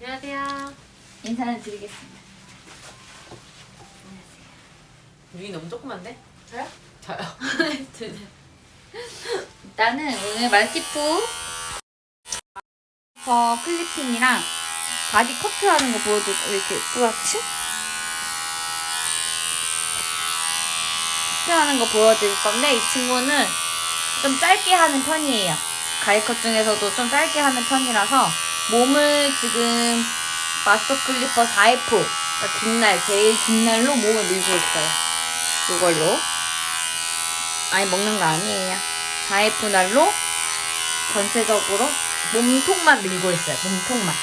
안녕하세요. 인사는 드리겠습니다. 눈이 너무 조그만데? 저요? 저요. 일단은 오늘 말티푸 클리핑이랑 바디 커트하는 거 보여드릴게요. 왜 이렇게 뿌옇지? 커트하는 거 보여드릴 건데 이 친구는 좀 짧게 하는 편이에요. 가위컷 중에서도 좀 짧게 하는 편이라서 몸을 지금 마스터 클리퍼 4F 그러니까 긴 날, 제일 긴 날로 몸을 밀고 있어요. 이걸로. 아니 먹는 거 아니에요. 4F 날로 전체적으로 몸통만 밀고 있어요. 몸통만.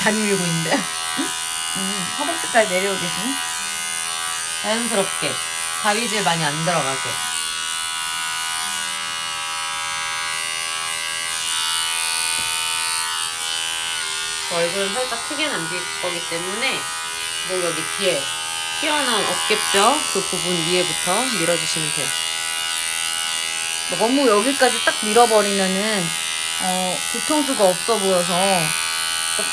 많이 밀고 있는데요? 허벅지까지 내려오고 계시네. 자연스럽게 가위질 많이 안 들어가게. 얼굴은 살짝 크게 남길 거기 때문에 뭐 여기 뒤에 튀어나온 어깨뼈 그 부분 위에부터 밀어주시면 돼요. 너무 여기까지 딱 밀어버리면은 뒤통수가 없어 보여서 좀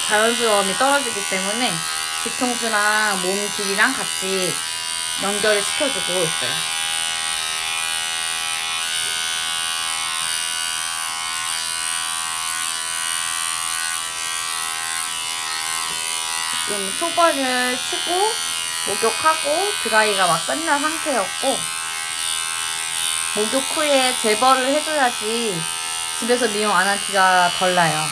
자연스러움이 떨어지기 때문에 뒤통수랑 몸 길이랑 같이 연결을 시켜주고 있어요. 지금 초벌을 치고 목욕하고 드라이가 막 끝난 상태였고 목욕 후에 제거를 해줘야지 집에서 미용 안 한 티가 덜 나요.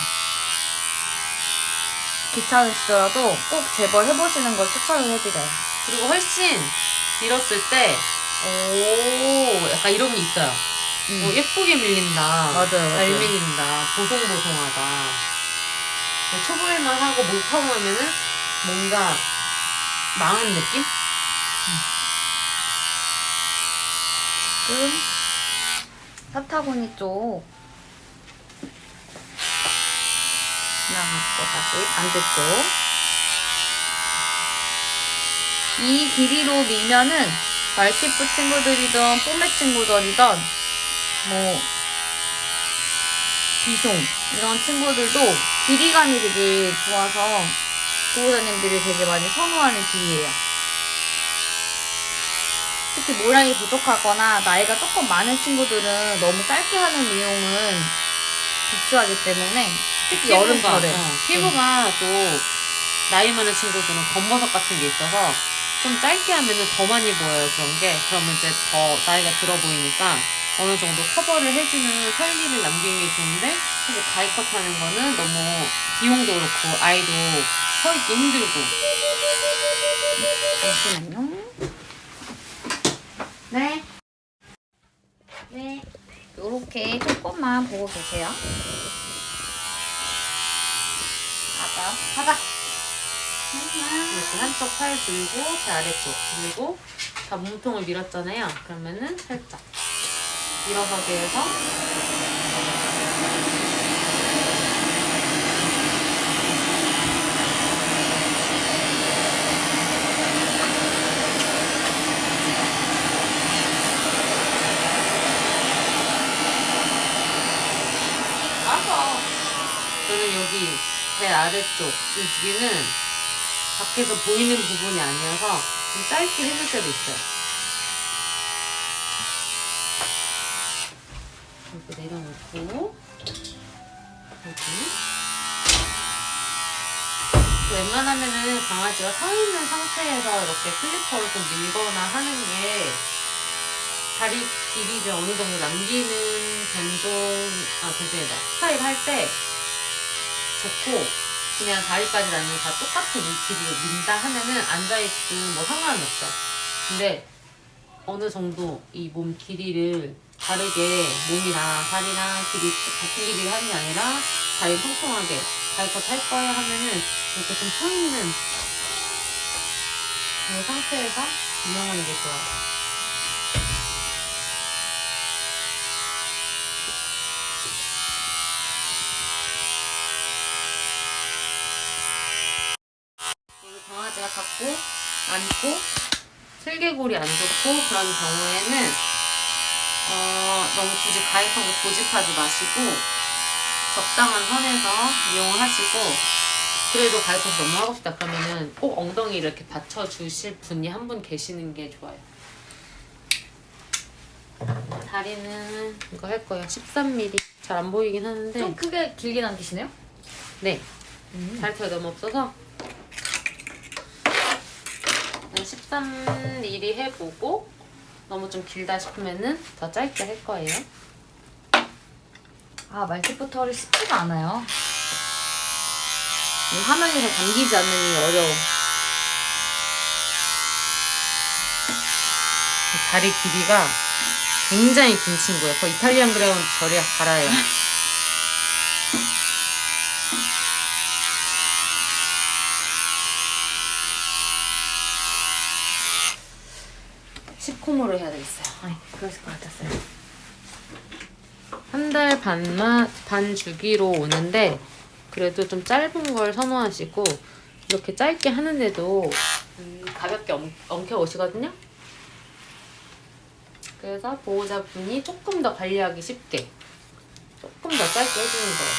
귀찮으시더라도 꼭 제거를 해보시는 걸 추천을 해드려요. 그리고 훨씬 밀었을 때 오 약간 이런 게 있어요. 예쁘게 밀린다. 맞아요. 잘 밀린다. 보송보송하다. 초보일만 하고 목욕하고 나면은 뭔가 망한 느낌? 지금 사타구니 쪽 지나갔고 다시 반대쪽 이 길이로 밀면은 말티푸 친구들이든 뽀메 친구들이든 뭐 비숑 이런 친구들도 길이감이 되게 좋아서 보호자님들이 되게 많이 선호하는 길이에요. 특히 모량이 부족하거나 나이가 조금 많은 친구들은 너무 짧게 하는 미용은 비추하기 때문에 특히 여름철에 피부가 또 나이 많은 친구들은 검버섯 같은 게 있어서 좀 짧게 하면은 더 많이 보여요. 그런 게 그러면 이제 더 나이가 들어 보이니까 어느 정도 커버를 해주는 살림을 남기는 게 좋은데 사실 가위컷 하는 거는 너무 비용도 그렇고 아이도 서 있기 힘들고. 잠시만요. 네. 네. 요렇게 조금만 보고 계세요. 가자. 이렇게 한쪽 팔 들고 제 아래쪽 그리고 다 몸통을 밀었잖아요. 그러면은 살짝 일어서게 해서 저는 여기 제 아래쪽 여기는 밖에서 보이는 부분이 아니어서 좀 짧게 해줄 때도 있어요. 이렇게 내려놓고 여기 웬만하면은 강아지가 서 있는 상태에서 이렇게 클리퍼를 좀 밀거나 하는 게 다리 길이를 어느 정도 남기는 변종이다. 스타일 할 때 좋고 그냥 다리까지 아니면 다 똑같은 이 길이로 민다 하면은 앉아있든 뭐 상관은 없어. 근데 어느 정도 이 몸 길이를 다르게 몸이랑 다리랑 길이 같은 길이를 하는 게 아니라 다리 통통하게 가위컷 할 거야 하면은 이렇게 좀 서 있는 그 상태에서 이용하는 게 좋아요. 강아지가 자꾸 앉고 슬개골이 안 좋고 그런 경우에는 너무 굳이 가입한 거 고집하지 마시고 적당한 선에서 이용을 하시고 그래도 가위컷이 너무 하고 싶다 그러면은 꼭 엉덩이를 이렇게 받쳐주실 분이 한 분 계시는 게 좋아요. 다리는 이거 할 거예요. 13mm. 잘 안 보이긴 하는데. 좀 크게 길게 남기시네요? 네. 다리털이 너무 없어서 13mm 해보고 너무 좀 길다 싶으면은 더 짧게 할 거예요. 아, 말티프 털이 쉽지가 않아요. 이 화면에서 담기지 않는 이 어려움. 다리 길이가 굉장히 긴 친구예요. 거의 이탈리안 그레이는 저리 갈아요. 시코모로 해야 되겠어요. 아이, 그랬을 것 같았어요. 한 달 반 주기로 오는데 그래도 좀 짧은 걸 선호하시고 이렇게 짧게 하는데도 가볍게 엉켜 오시거든요. 그래서 보호자분이 조금 더 관리하기 쉽게 조금 더 짧게 해주는 거예요.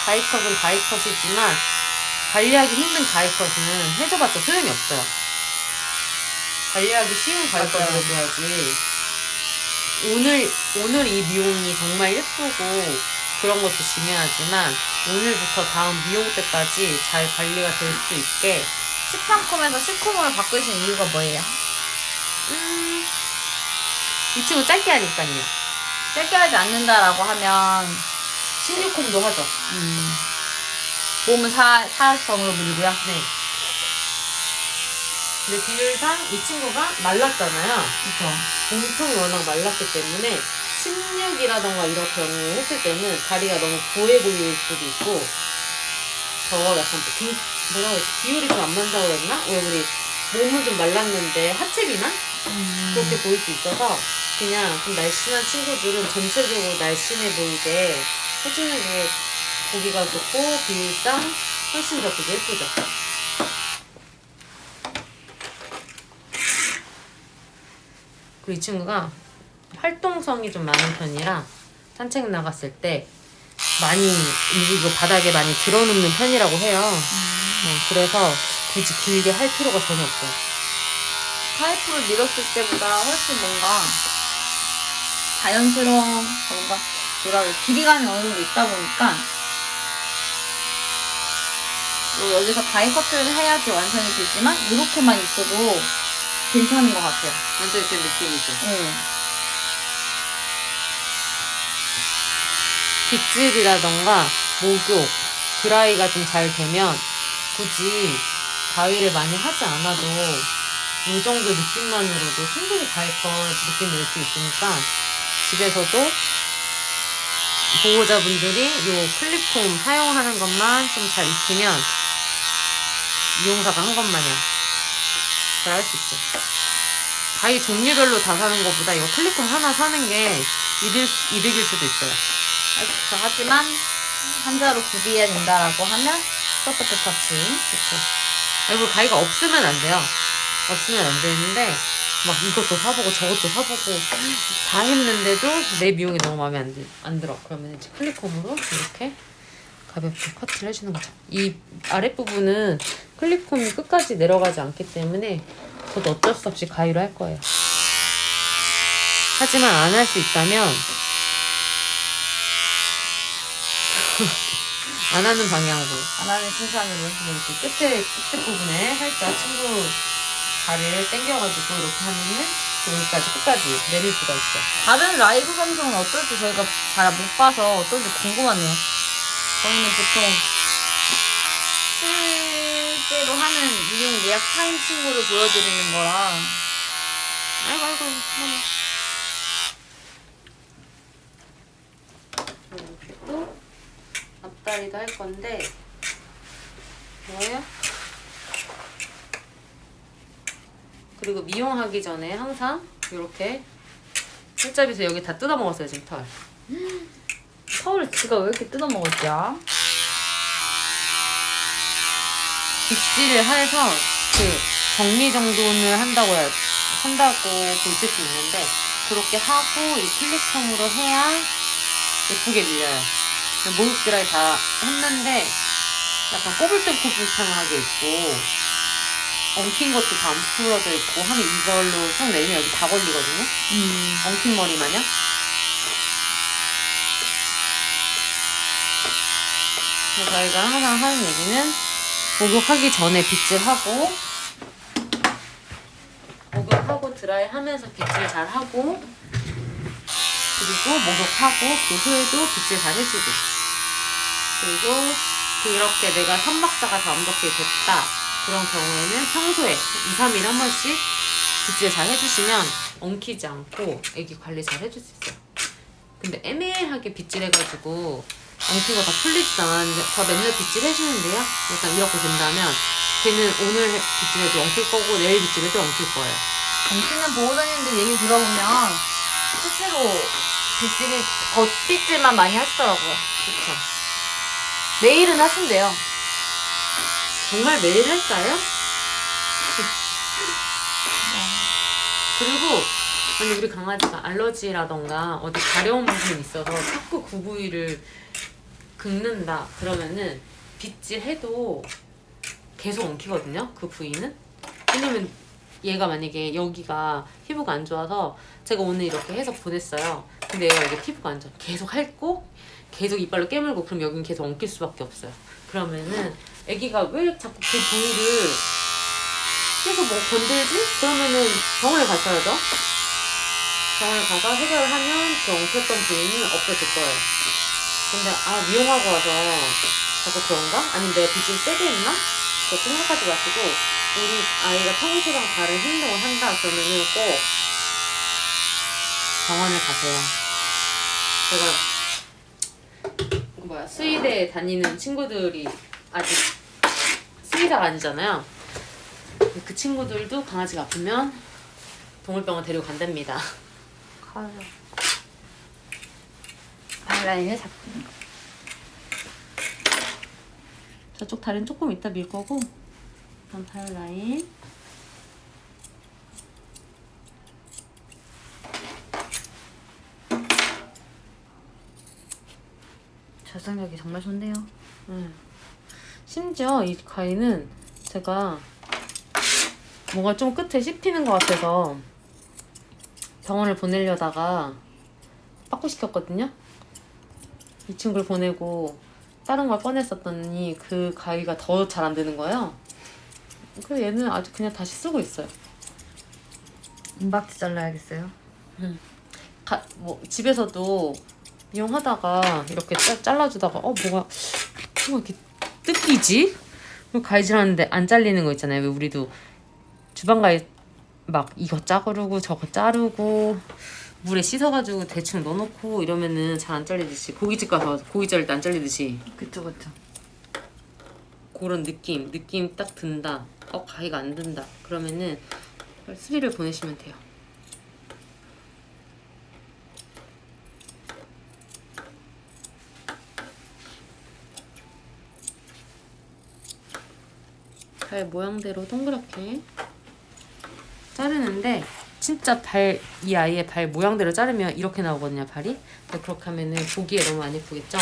가위컷은 가위컷이지만 관리하기 힘든 가위컷은 해줘봤자 소용이 없어요. 관리하기 쉬운 가위컷을 해줘야지. 오늘 이 미용이 정말 예쁘고 그런 것도 중요하지만 오늘부터 다음 미용 때까지 잘 관리가 될 수 있게 식상콤에서 시코모를 바꾸신 이유가 뭐예요? 이 친구 짧게 하니까요. 짧게 하지 않는다라고 하면 16콤도 하죠. 몸은 사선으로 밀고요. 네. 근데 비율상 이 친구가 말랐잖아요. 그렇죠. 몸통이 워낙 말랐기 때문에 16이라던가 이렇게 했을 때는 다리가 너무 부해 보일 수도 있고 더 약간 뭐라 그랬지? 비율이 좀 안 맞는다고 그랬나? 왜 우리 몸은 좀 말랐는데 하체비나? 그렇게 보일 수 있어서 그냥 좀 날씬한 친구들은 전체적으로 날씬해 보이게 해주는 게 보기가 좋고 비율상 훨씬 더 그게 예쁘죠. 그리고 이 친구가 활동성이 좀 많은 편이라 산책 나갔을 때 많이 움직이고 바닥에 많이 들어눕는 편이라고 해요. 그래서 굳이 길게 할 필요가 전혀 없어요. 파이프를 밀었을 때보다 훨씬 뭔가 자연스러운 뭔가 뭐라 그래 길이감이 어느 정도 있다 보니까 뭐 여기서 가위 커트를 해야지 완성이 되지만 이렇게만 있어도 괜찮은 것 같아요. 완전 그 느낌이죠. 빗질이라던가 목욕, 드라이가 좀 잘 되면 굳이 가위를 많이 하지 않아도 이 정도 느낌만으로도 충분히 가위컷 느낌 낼 수 있으니까 집에서도 보호자분들이 이 클립폼 사용하는 것만 좀 잘 익히면 미용사가 한 것 마냥 잘 할 수 있죠. 가위 종류별로 다 사는 것보다 이거 클립폼 하나 사는 게 이득일 수도 있어요. 그렇죠. 하지만 한자로 구비해야 된다라고 하면 소프트 터치. 그렇죠. 그리고 가위가 없으면 안 돼요. 없으면 안 되는데 막 이것도 사보고 저것도 사보고 다 했는데도 내 미용이 너무 마음에 안 들어. 그러면 이제 클립폼으로 이렇게 가볍게 커트를 해주는 거죠. 이 아랫부분은 클립폼이 끝까지 내려가지 않기 때문에 저도 어쩔 수 없이 가위로 할 거예요. 하지만 안 할 수 있다면 안 하는 방향으로 안 하는 순상으로. 이렇게 끝에 부분에 살짝 친구 다리를 당겨가지고 이렇게 하면은 여기까지 끝까지 내릴 수가 있어. 다른 라이브 방송은 어떨지 저희가 잘 못 봐서 어떨지 궁금하네요. 저희는 보통 실제로 하는 미용 예약 타임 친구를 보여드리는 거라. 아이고 이렇게 또 앞다리도 할 건데 뭐예요? 그리고 미용하기 전에 항상 이렇게 손잡이에서 여기 다 뜯어먹었어요 지금 털. 털을 지가 왜 이렇게 뜯어먹었죠? 빗질을 해서 그 정리정돈을 한다고 보실 수 있는데 그렇게 하고 이 클립폼으로 해야 예쁘게 밀려요. 목욕 드라이 다 했는데 약간 꼬불탕꼬불탕하게 있고 엉킨 것도 다 안 풀어져 있고 하면 이걸로 쭉 내리면 여기 다 걸리거든요. 엉킨 머리 마냥. 그래서 저희가 항상 하는 얘기는 목욕하기 전에 빗질하고 목욕하고 드라이 하면서 빗질 잘 하고 그리고 목욕하고 그 후에도 빗질 잘 해주고 그리고 그렇게 내가 3박자가 다 완벽히 됐다 그런 경우에는 평소에 2, 3일에 한 번씩 빗질 잘 해주시면 엉키지 않고 애기 관리 잘 해줄 수 있어요. 근데 애매하게 빗질해가지고 엉킨 거 다 풀리지도 않았는데 저 맨날 빗질 해주는데요? 약간 이렇게 된다면 걔는 오늘 빗질해도 엉킬 거고 내일 빗질해도 엉킬 거예요. 엉키는 보호자님들 얘기 들어보면 스스로 빗질이 겉빗질만 많이 하시더라고요. 그쵸? 매일은 하신대요. 정말 매일 할까요? 그리고 아니 우리 강아지가 알러지라던가 어디 가려운 부분이 있어서 자꾸 그 부위를 긁는다 그러면은 빗질해도 계속 엉키거든요 그 부위는. 왜냐면 얘가 만약에 여기가 피부가 안 좋아서 제가 오늘 이렇게 해서 보냈어요. 근데 얘가 여기 피부가 안 좋아 계속 핥고 계속 이빨로 깨물고 그럼 여긴 계속 엉킬 수밖에 없어요. 그러면은 애기가 왜 자꾸 그 부위를 계속 뭐 건들지? 그러면은 병원에 가셔야죠. 병원에 가서 해결을 하면 그 엉켰던 부위는 없어질 거예요. 근데 미용하고 와서 자꾸 그런가? 아니면 내가 빗질 세게 했나? 그거 생각하지 마시고 우리 아이가 평소랑 다른 행동을 한다 그러면은 꼭 병원에 가세요. 제가 수의대에 다니는 친구들이 아직 수의사가 아니잖아요. 그 친구들도 강아지가 아프면 동물병원 데리고 간답니다. 가요. 발라인을 잡는 거. 저쪽 다리는 조금 이따 밀 거고 일단 발 라인 절삭력이 정말 좋네요. 심지어 이 가위는 제가 뭔가 좀 끝에 씹히는 것 같아서 병원을 보내려다가 빠꾸시켰거든요. 이 친구를 보내고 다른 걸 꺼냈었더니 그 가위가 더 잘 안 되는 거예요. 그래서 얘는 아주 그냥 다시 쓰고 있어요. 은박지 잘라야겠어요. 뭐 집에서도 이용하다가 이렇게 잘라주다가 뭐가 이렇게 뜯기지? 가위질하는데 안 잘리는 거 있잖아요. 왜 우리도 주방 가위 막 이거 자르고 저거 자르고 물에 씻어가지고 대충 넣어놓고 이러면은 잘 안 잘리듯이 고깃집 가서 고기 자를 때 안 잘리듯이 그쵸 그쵸. 그런 느낌 딱 든다. 가위가 안 든다. 그러면은 수리를 보내시면 돼요. 발 모양대로 동그랗게 자르는데 진짜 이 아이의 발 모양대로 자르면 이렇게 나오거든요, 발이. 근데 그렇게 하면은 보기에 너무 안 예쁘겠죠?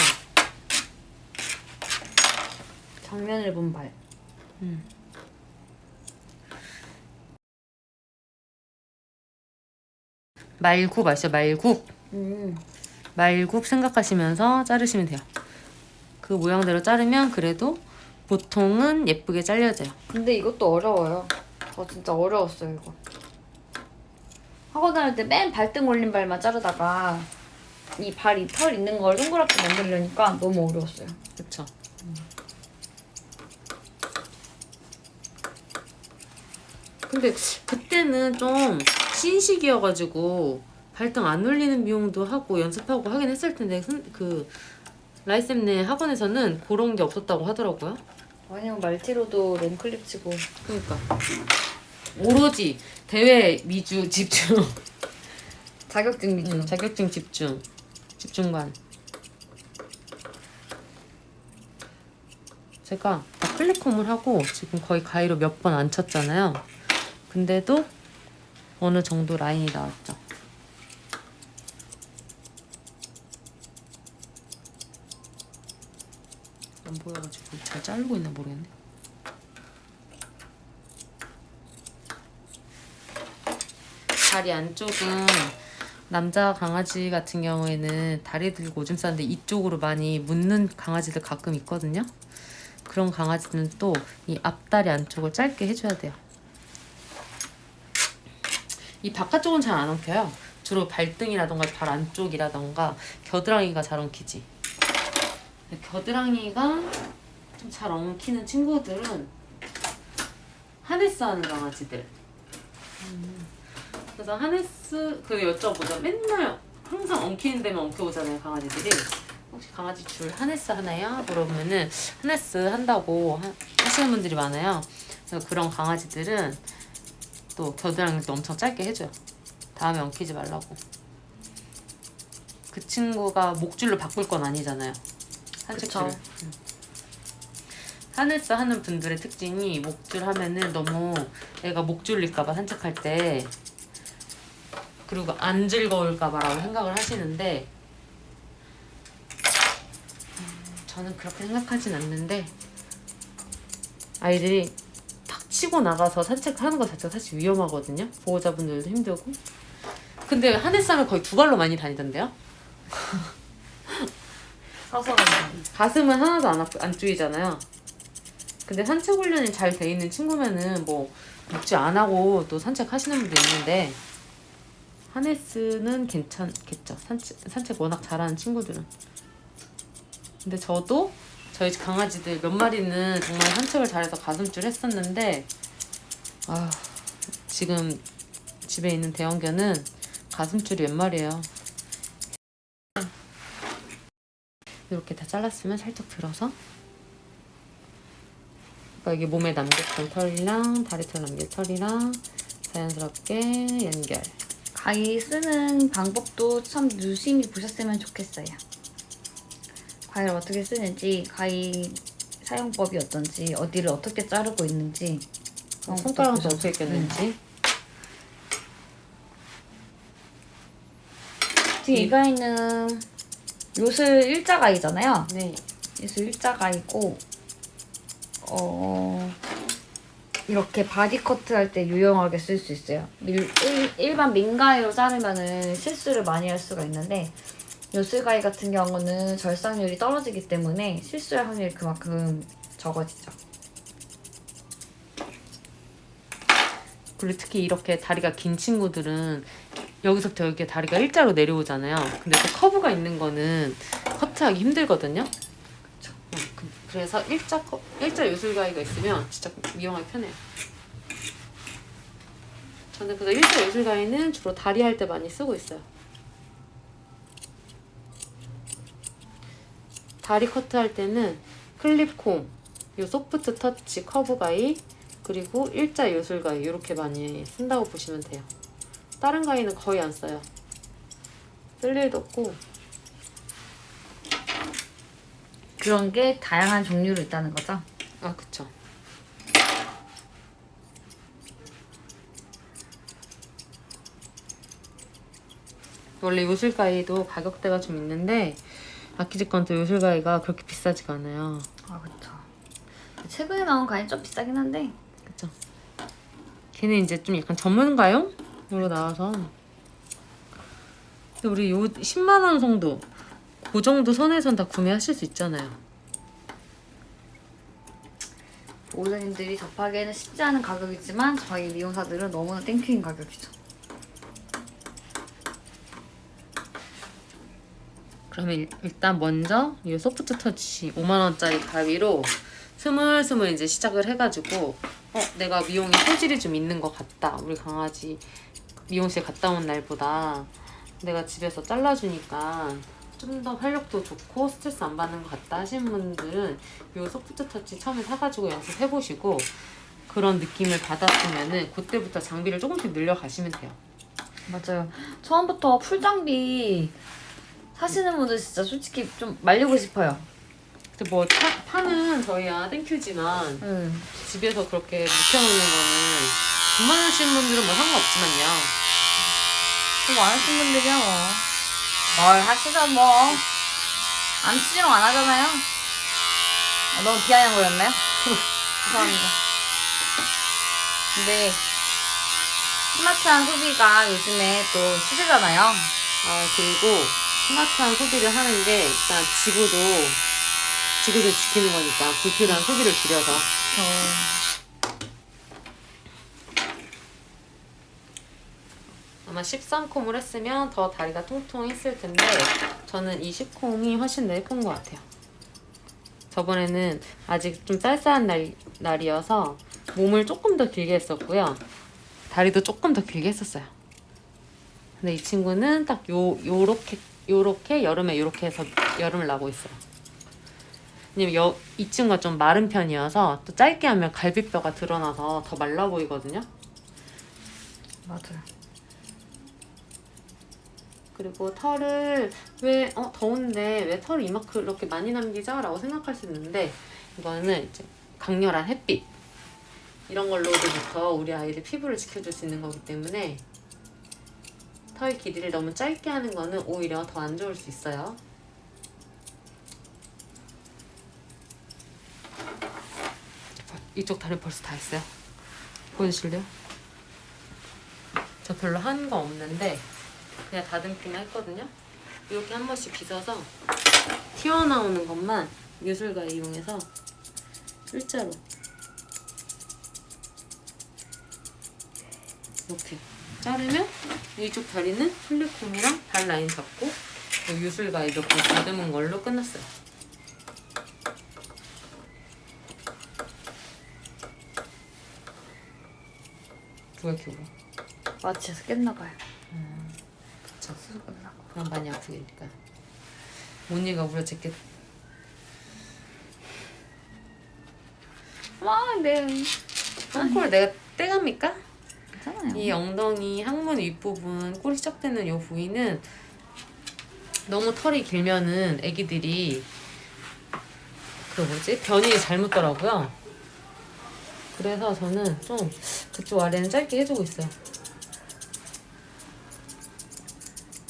정면을 본 발. 말굽 아시죠? 말굽. 말굽 생각하시면서 자르시면 돼요. 그 모양대로 자르면 그래도 보통은 예쁘게 잘려져요. 근데 이것도 어려워요. 저 진짜 어려웠어요 이거. 학원 다닐 때 맨 발등 올린 발만 자르다가 이 발 이 털 있는 걸 동그랗게 만들려니까 너무 어려웠어요. 그쵸? 근데 그때는 좀 신식이어가지고 발등 안 올리는 미용도 하고 연습하고 하긴 했을 텐데 그 라이쌤네 학원에서는 그런 게 없었다고 하더라고요. 아니요 말티로도 롱클립 치고. 그러니까 오로지 대회 미주 집중. 자격증 위주. 자격증 집중반. 제가 플랫폼을 하고 지금 거의 가위로 몇 번 안 쳤잖아요. 근데도 어느 정도 라인이 나왔죠. 안 보여가지고 잘 자르고 있나 모르겠네. 다리 안쪽은 남자 강아지 같은 경우에는 다리 들고 오줌 싸는데 이쪽으로 많이 묻는 강아지들 가끔 있거든요. 그런 강아지는 또 이 앞다리 안쪽을 짧게 해줘야 돼요. 이 바깥쪽은 잘 안 엉켜요. 주로 발등이라던가 발 안쪽이라던가 겨드랑이가 잘 엉키지. 겨드랑이가 좀 잘 엉키는 친구들은 하네스 하는 강아지들. 그래서 하네스 여쭤보자. 맨날 항상 엉키는 데만 엉켜오잖아요, 강아지들이. 혹시 강아지 줄 하네스 하나요? 그러면은 하네스 한다고 하시는 분들이 많아요. 그래서 그런 강아지들은 또 겨드랑이도 엄청 짧게 해줘요. 다음에 엉키지 말라고. 그 친구가 목줄로 바꿀 건 아니잖아요. 산책줄을. 하네스 하는 분들의 특징이 목줄 하면은 너무 애가 목 졸릴까봐 산책할 때, 그리고 안 즐거울까봐라고 생각을 하시는데, 저는 그렇게 생각하진 않는데, 아이들이 탁 치고 나가서 산책하는 것 자체가 사실 위험하거든요. 보호자분들도 힘들고. 근데 하네스 하면 거의 두 발로 많이 다니던데요? 서서 가슴은 하나도 안 쪼이잖아요. 근데 산책 훈련이 잘 돼 있는 친구면은 뭐 묵지 안 하고 또 산책하시는 분도 있는데, 하네스는 괜찮겠죠. 산책 워낙 잘하는 친구들은. 근데 저도 저희 강아지들 몇 마리는 정말 산책을 잘해서 가슴줄 했었는데, 지금 집에 있는 대형견은 가슴줄이 몇 마리예요. 이렇게 다 잘랐으면 살짝 들어서, 이게 몸에 남겼던 털이랑 다리털 남긴 털이랑 자연스럽게 연결. 가위 쓰는 방법도 참 유심히 보셨으면 좋겠어요. 가위를 어떻게 쓰는지, 가위 사용법이 어떤지, 어디를 어떻게 자르고 있는지, 손가락도 어떻게 꼈는지. 지금 이 가위는 요술 일자가위잖아요. 네. 요술 일자가위고, 이렇게 바디커트 할 때 유용하게 쓸 수 있어요. 일반 민가위로 자르면은 실수를 많이 할 수가 있는데, 요술가위 같은 경우는 절삭률이 떨어지기 때문에 실수할 확률이 그만큼 적어지죠. 그리고 특히 이렇게 다리가 긴 친구들은 여기서부터 여기 다리가 일자로 내려오잖아요. 근데 또 커브가 있는 거는 커트하기 힘들거든요. 그래서 일자 요술가위가 있으면 진짜 이용하기 편해요. 저는 그래서 일자 요술가위는 주로 다리 할 때 많이 쓰고 있어요. 다리 커트 할 때는 클립콤, 요 소프트 터치 커브 가위, 그리고 일자 요술 가위 이렇게 많이 쓴다고 보시면 돼요. 다른 가위는 거의 안 써요. 쓸 일도 없고. 그런 게 다양한 종류로 있다는 거죠? 아, 그쵸. 원래 요술가위도 가격대가 좀 있는데 아키즈건도 요술가위가 그렇게 비싸지가 않아요. 아, 그쵸. 최근에 나온 가위는 좀 비싸긴 한데. 그쵸. 걔는 이제 좀 약간 전문가용으로 나와서. 근데 우리 10만 원 정도, 그 정도 선에선 다 구매하실 수 있잖아요. 보호자님들이 접하기에는 쉽지 않은 가격이지만 저희 미용사들은 너무나 땡큐인 가격이죠. 그러면 일단 먼저 이 소프트 터치 5만 원짜리 가위로 스물스물 이제 시작을 해가지고, 내가 미용에 소질이 좀 있는 것 같다. 우리 강아지 미용실 갔다 온 날보다 내가 집에서 잘라주니까 좀 더 활력도 좋고 스트레스 안 받는 것 같다 하시는 분들은 이 소프트 터치 처음에 사가지고 연습해보시고, 그런 느낌을 받았으면은 그때부터 장비를 조금씩 늘려가시면 돼요. 맞아요. 처음부터 풀장비 사시는 분들 진짜 솔직히 좀 말리고 싶어요. 근데 뭐 파는 저희야 땡큐지만 집에서 그렇게 묵혀놓는 거는 돈 많으신 분들은 뭐 상관없지만요. 돈 많으신 분들이야 뭐. 뭘 하시든 뭐. 안 치지롱 안 하잖아요. 너무 비아냥거렸나요? 죄송합니다. 근데 스마트한 소비가 요즘에 또 시대잖아요. 그리고 스마트한 소비를 하는 게 일단 지구도 지키는 거니까 불필요한 소비를 줄여서. 아마 13콤을 했으면 더 다리가 통통했을 텐데 저는 이 10콤이 훨씬 더 예쁜 것 같아요. 저번에는 아직 좀 쌀쌀한 날이어서 몸을 조금 더 길게 했었고요. 다리도 조금 더 길게 했었어요. 근데 이 친구는 딱 요렇게 여름에 요렇게 해서 여름을 나고 있어요. 왜냐면 이 친구가 좀 마른 편이어서 또 짧게 하면 갈비뼈가 드러나서 더 말라 보이거든요. 맞아요. 그리고 털을 왜 더운데 왜 털을 이만큼 이렇게 많이 남기죠? 라고 생각할 수 있는데 이거는 이제 강렬한 햇빛 이런 걸로부터 우리 아이들 피부를 지켜줄 수 있는 거기 때문에 털 길이를 너무 짧게 하는 거는 오히려 더 안 좋을 수 있어요. 이쪽 다리 벌써 다 했어요. 보여주실래요? 저 별로 한 거 없는데 그냥 다듬기만 했거든요. 이렇게 한 번씩 빗어서 튀어나오는 것만 유술가를 이용해서 일자로 이렇게 자르면 이쪽 다리는 플리콤이랑 발 라인 잡고 유술가 이렇게 다듬은 걸로 끝났어요. 누가 이렇게 울어? 마취해서 깼나봐요. 그쵸. 수술 끝나고. 그럼 많이 아프니까. 모니가 우려졌겠. 네. 콩코를 내가 떼갑니까? 괜찮아요. 이 엉덩이 항문 윗부분 꼬리 시작되는 이 부위는 너무 털이 길면은 애기들이 변이 잘 묻더라고요. 그래서 저는 좀 그쪽 아래는 짧게 해주고 있어요.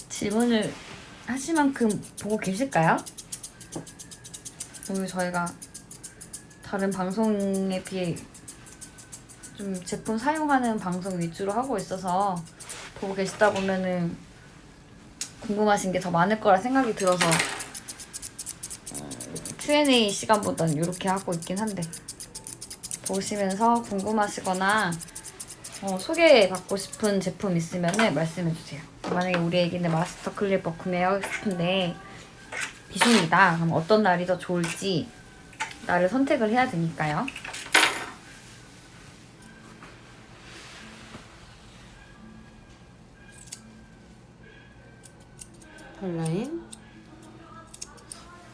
질문을 하실 만큼 보고 계실까요? 오늘 저희가 다른 방송에 비해 좀 제품 사용하는 방송 위주로 하고 있어서 보고 계시다 보면은 궁금하신 게 더 많을 거라 생각이 들어서 Q&A 시간보다는 이렇게 하고 있긴 한데 보시면서 궁금하시거나 소개받고 싶은 제품 있으면 말씀해주세요. 만약에 우리 애기는 마스터 클리퍼 구매하고 싶은데 비숑이다. 그럼 어떤 날이 더 좋을지 날을 선택을 해야 되니까요.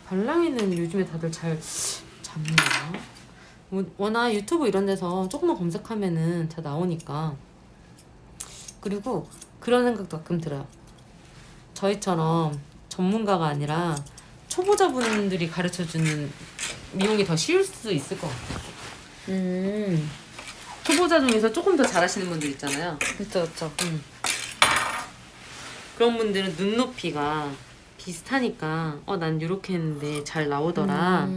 발라인은 요즘에 다들 잘 잡나요? 워낙 유튜브 이런 데서 조금만 검색하면은 다 나오니까. 그리고 그런 생각도 가끔 들어요. 저희처럼 전문가가 아니라 초보자분들이 가르쳐주는 미용이 더 쉬울 수 있을 것 같아요. 초보자 중에서 조금 더 잘하시는 분들 있잖아요. 그쵸. 그런 분들은 눈높이가 비슷하니까 난 이렇게 했는데 잘 나오더라.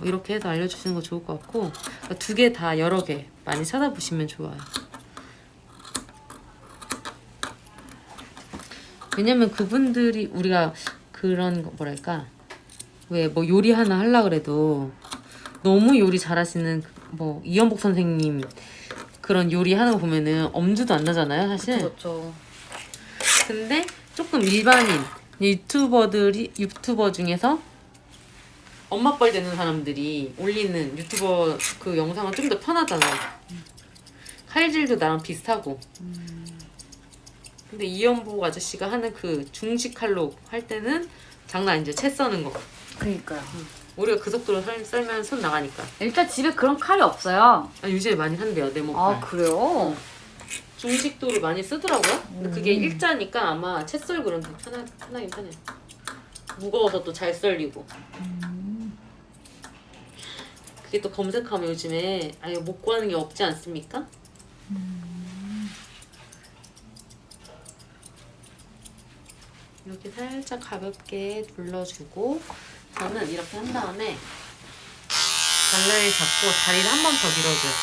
이렇게 해서 알려주시는 거 좋을 것 같고 두 개 다 여러 개 많이 찾아보시면 좋아요. 왜냐면 그분들이 우리가 그런 거 뭐랄까 왜 뭐 요리 하나 하려 그래도 너무 요리 잘하시는 뭐 이연복 선생님 그런 요리 하는 거 보면은 엄두도 안 나잖아요, 사실. 그렇죠. 근데 조금 일반인 유튜버 중에서 엄마뻘 되는 사람들이 올리는 유튜버 그 영상은 좀 더 편하잖아. 칼질도 나랑 비슷하고. 근데 이연복 아저씨가 하는 그 중식 칼로 할 때는 장난 아니죠. 채 써는 거. 그니까요. 우리가 그 속도로 썰면 손 나가니까. 일단 집에 그런 칼이 없어요. 요즘에 많이 한대요, 네모칼. 그래요? 중식도를 많이 쓰더라고요. 근데 그게 일자니까 아마 채 썰고는 더 편하긴 편해요. 무거워서 또 잘 썰리고. 그게 또 검색하면 요즘에 아예 못 구하는 게 없지 않습니까? 이렇게 살짝 가볍게 눌러주고 저는 이렇게 한 다음에 발라인 잡고 다리를 한 번 더 밀어줘요.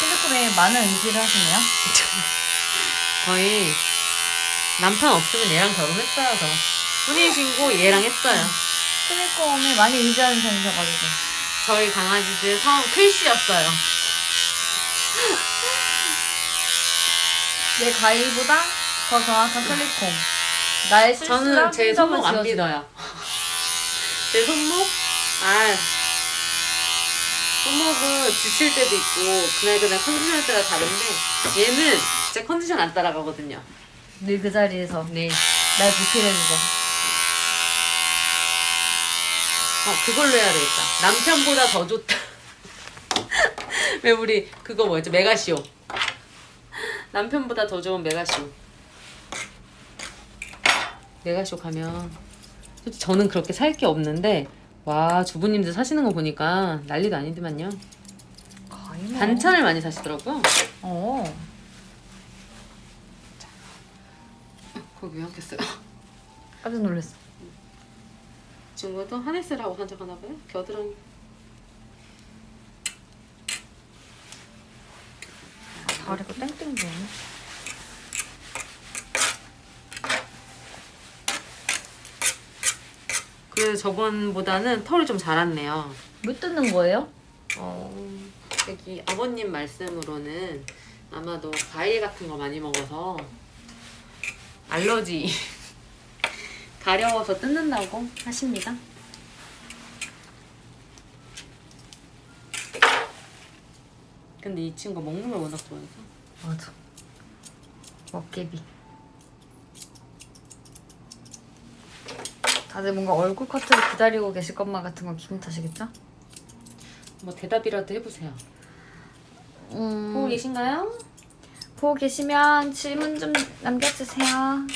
필리콤에 많은 의지를 하시네요. 거의 남편 없으면 얘랑 결혼했어요. 저 혼인신고 얘랑 했어요. 필리콤에 많이 의지하는 편이셔가지고. 저희 강아지들 성은 클시였어요. 내 가위보다 더 정확한 필리콤. 나의 실수랑 저는 제 흔적을 손목 안 지워주는. 믿어요. 제 손목? 손목은 지칠 때도 있고 그날그날 컨디션에 따라 다른데 얘는 제 컨디션 안 따라가거든요. 늘 그 자리에서 네. 날 보필해주고. 그걸로 해야 되겠다. 남편보다 더 좋다. 왜 우리 그거 뭐였죠? 메가시오. 남편보다 더 좋은 메가시오. 메가시오 가면 솔직히 저는 그렇게 살 게 없는데 와 주부님들 사시는 거 보니까 난리도 아니더만요. 거의 뭐. 반찬을 많이 사시더라고요. 거기 왜 앉겠어요? 깜짝 놀랐어. 친구도 하네스라고 한적하나봐요. 겨드랑이. 다리가 땡땡 보네. 그래서 저번보다는 털이 좀 자랐네요. 왜 뜯는 거예요? 여기 아버님 말씀으로는 아마도 과일 같은 거 많이 먹어서 알러지 가려워서 뜯는다고 하십니다. 근데 이 친구가 먹는 걸 워낙 좋아해서. 맞아. 먹개비. 다들 뭔가 얼굴 커트를 기다리고 계실 것만 같은 건 기분 탓이겠죠? 뭐 대답이라도 해보세요. 보고 계신가요? 보고 계시면 질문 좀 남겨주세요.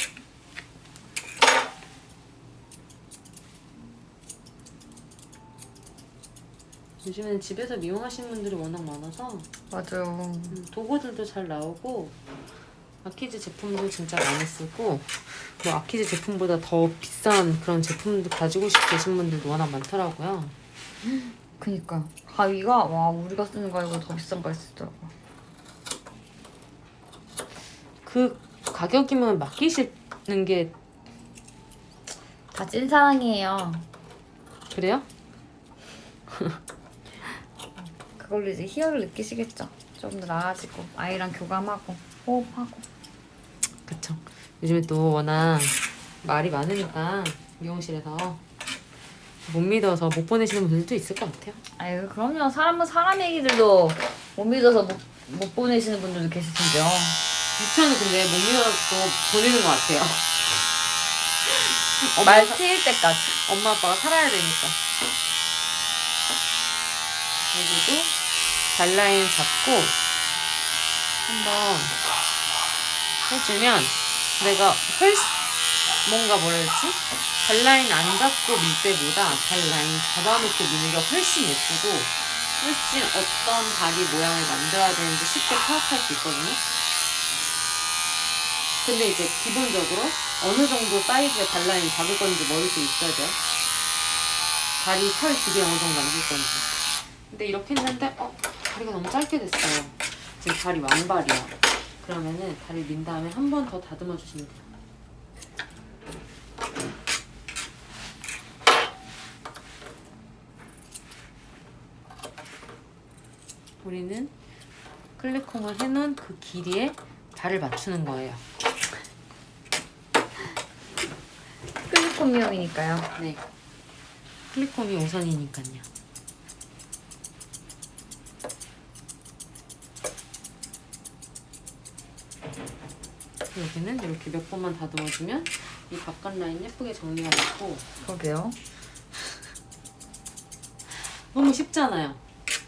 요즘에는 집에서 미용하시는 분들이 워낙 많아서 맞아요. 도구들도 잘 나오고 아키즈 제품도 진짜 많이 쓰고 뭐 아키즈 제품보다 더 비싼 그런 제품도 가지고 계신 분들도 워낙 많더라고요. 그니까 가위가 와 우리가 쓰는 가위보다 더 비싼 거 쓰더라고. 그 가격이면 맡기시는 게 다 찐사랑이에요. 그래요? 그걸로 이제 희열을 느끼시겠죠. 좀 더 나아지고 아이랑 교감하고 호흡하고. 그쵸. 요즘에 또 워낙 말이 많으니까 미용실에서 못 믿어서 못 보내시는 분들도 있을 것 같아요. 아유 그럼요. 사람은 사람 얘기들도 못 믿어서 못 보내시는 분들도 계실 텐데요. 유치원은 근데 못 믿어서 보내는 것 같아요. 말 트일 때까지. 엄마 아빠가 살아야 되니까. 여기도 발라인 잡고 한번 해주면 내가 훨씬 뭔가 뭐라 해야 되지? 발라인 안 잡고 밀 때보다 발라인 잡아놓고 미는 게 훨씬 예쁘고 훨씬 어떤 다리 모양을 만들어야 되는지 쉽게 파악할 수 있거든요. 근데 이제 기본적으로 어느 정도 사이즈의 발라인 잡을 건지 머릿속에 있어야 돼요. 다리 털 길이 어느 정도 남길 건지. 근데 이렇게 했는데 다리가 너무 짧게 됐어요. 지금 다리 완발이야. 그러면은 다리 민 다음에 한 번 더 다듬어 주시면 돼요. 우리는 클리콩을 해놓은 그 길이에 발을 맞추는 거예요. 클리콤 미용이니까요. 네. 클리콤이 우선이니까요. 여기는 이렇게 몇 번만 다듬어주면 이 바깥 라인 예쁘게 정리가 됐고 그러게요. 너무 쉽잖아요.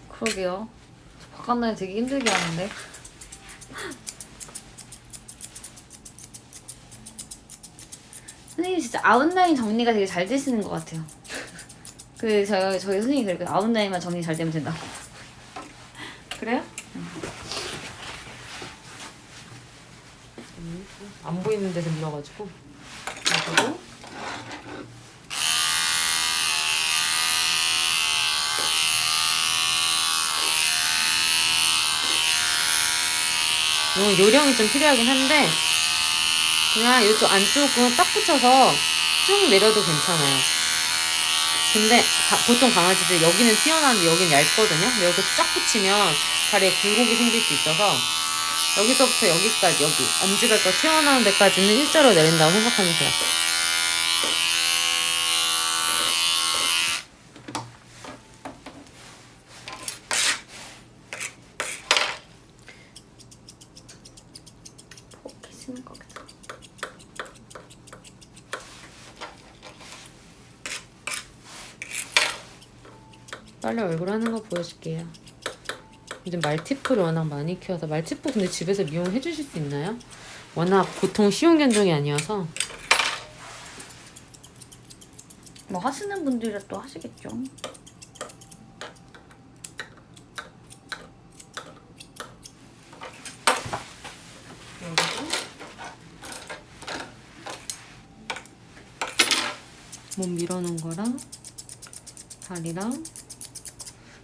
그러게요. 바깥 라인 되게 힘들게 하는데. 선생님 진짜 아웃라인 정리가 되게 잘 되시는 것 같아요. 저희 선생님이 그래요. 아웃라인만 정리 잘 되면 된다고. 그래요? 안 보이는 데서 밀어가지고 그리고 이건 요령이 좀 필요하긴 한데 그냥 이쪽 안쪽은 딱 붙여서 쭉 내려도 괜찮아요. 근데 보통 강아지들 여기는 튀어나왔는데 여기는 얇거든요. 근데 여기 쫙 붙이면 다리에 굴곡이 생길 수 있어서 여기서부터 여기까지, 여기 엄지발가락 튀어나온 데까지는 일자로 내린다고 생각하면 돼요. 포켓은 거기다. 빨리 얼굴 하는 거 보여줄게요. 요즘 말티푸를 워낙 많이 키워서. 말티푸 근데 집에서 미용해 주실 수 있나요? 워낙 보통 쉬운 견종이 아니어서. 뭐 하시는 분들이 또 하시겠죠. 몸 밀어놓은 거랑 다리랑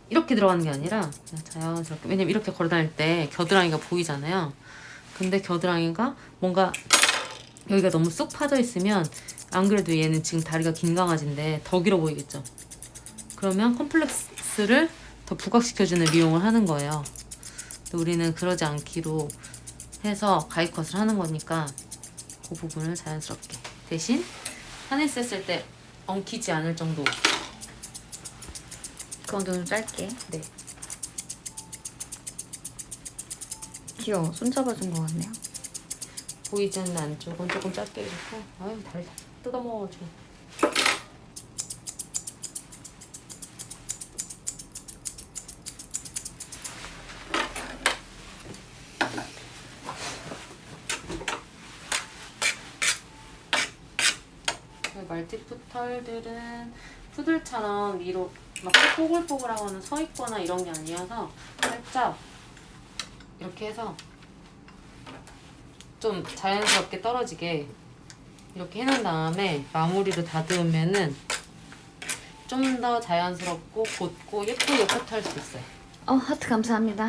이렇게 들어가는 게 아니라 그냥 자연스럽게. 왜냐면 이렇게 걸어다닐 때 겨드랑이가 보이잖아요. 근데 겨드랑이가 뭔가 여기가 너무 쑥 파져 있으면, 안 그래도 얘는 지금 다리가 긴 강아지인데 더 길어 보이겠죠. 그러면 컴플렉스를 더 부각시켜주는 미용을 하는 거예요. 근데 우리는 그러지 않기로 해서 가위컷을 하는 거니까 그 부분을 자연스럽게, 대신 하네스 했을 때 엉키지 않을 정도. 그건 좀 짧게. 네. 귀여워. 손 잡아준 것 같네요. 보이지 않는 안쪽은 조금 짧게 해주고. 아유, 다리 뜯어먹어가지고. 말티푸 털들은 푸들처럼 위로 막 뽀글뽀글하거나 서 있거나 이런 게 아니어서 살짝 이렇게 해서 좀 자연스럽게 떨어지게 이렇게 해놓은 다음에 마무리로 다듬으면은 좀 더 자연스럽고 곧고 예쁘게 컷할 수 있어요. 하트 감사합니다.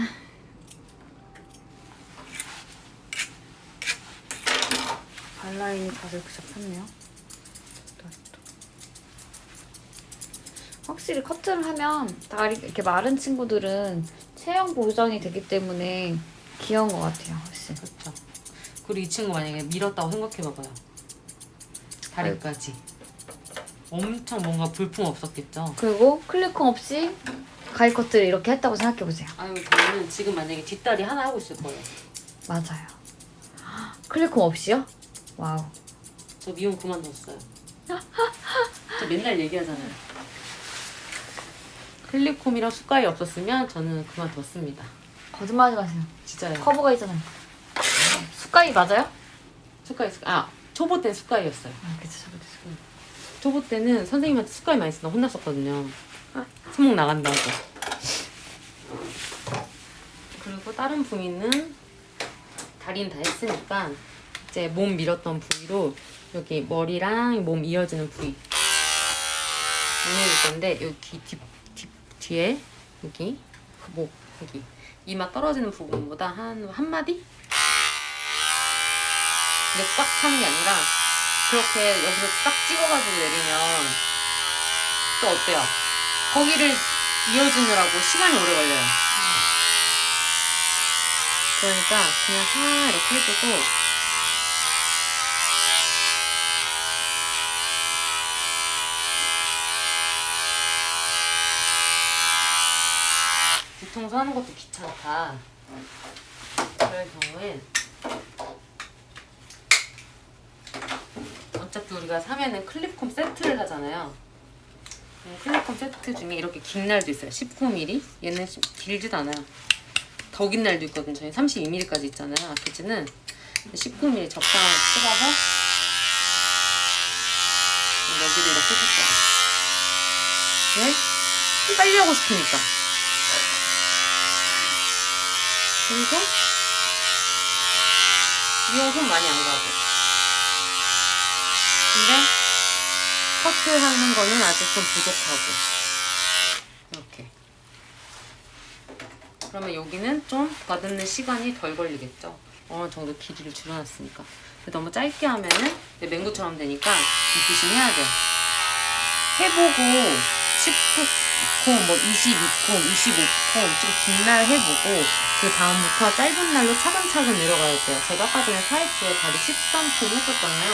발라인이 다들 시작했네요. 확실히 커트를 하면 다리 이렇게 마른 친구들은 체형 보정이 되기 때문에 귀여운 것 같아요. 훨씬. 그렇죠. 그리고 이 친구 만약에 밀었다고 생각해봐봐요. 다리까지. 엄청 뭔가 불품 없었겠죠? 그리고 클리콘 없이 가위 커트를 이렇게 했다고 생각해보세요. 아유, 저는 지금 만약에 뒷다리 하나 하고 있을 거예요. 맞아요. 클리콘 없이요? 와우. 저 미용 그만뒀어요. 저 맨날 얘기하잖아요. 클리콤이랑 숟가락이 없었으면 저는 그만뒀습니다. 거짓말하지 마세요. 진짜요. 커버가 있잖아요. 숟가락이 맞아요? 숟가락, 초보 때는 숟가락이었어요. 그쵸. 초보 때는 선생님한테 숟가락 많이 쓰다 혼났었거든요. 손목 나간다고. 그리고 다른 부위는 다리는 다 했으니까 이제 몸 밀었던 부위로 여기 머리랑 몸 이어지는 부위 정리해줄 건데, 여기 뒤에 여기 목, 여기 이마 떨어지는 부분보다 한 마디? 근데 꽉 하는 게 아니라 그렇게 여기서 딱 찍어가지고 내리면 또 어때요? 거기를 이어주느라고 시간이 오래 걸려요. 그러니까 그냥 사 이렇게 해주고, 뒤통수 하는 것도 귀찮다. 그럴 경우엔 어차피 우리가 사면은 클립콤 세트를 하잖아요. 클립콤 세트 중에 이렇게 긴 날도 있어요. 19mm. 얘는 길지도 않아요. 더 긴 날도 있거든요. 저희 32mm까지 있잖아요. 아키즈는 19mm 적당하게 찍어서 여기도 이렇게 해줬어요. 왜? 빨리 하고 싶으니까. 그리고 미용 손 많이 안 가고. 근데 커트하는 거는 아직 좀 부족하고. 이렇게. 그러면 여기는 좀 더듬는 시간이 덜 걸리겠죠. 어느 정도 길이를 줄여놨으니까. 근데 너무 짧게 하면은 맹구처럼 되니까 조심해야 돼. 해보고 19콤, 뭐 22콤, 25콤 좀 긴 날 해보고 그 다음부터 짧은 날로 차근차근 내려가야 돼요. 제가 아까 전에 사이트에 다리 13콤 했었잖아요.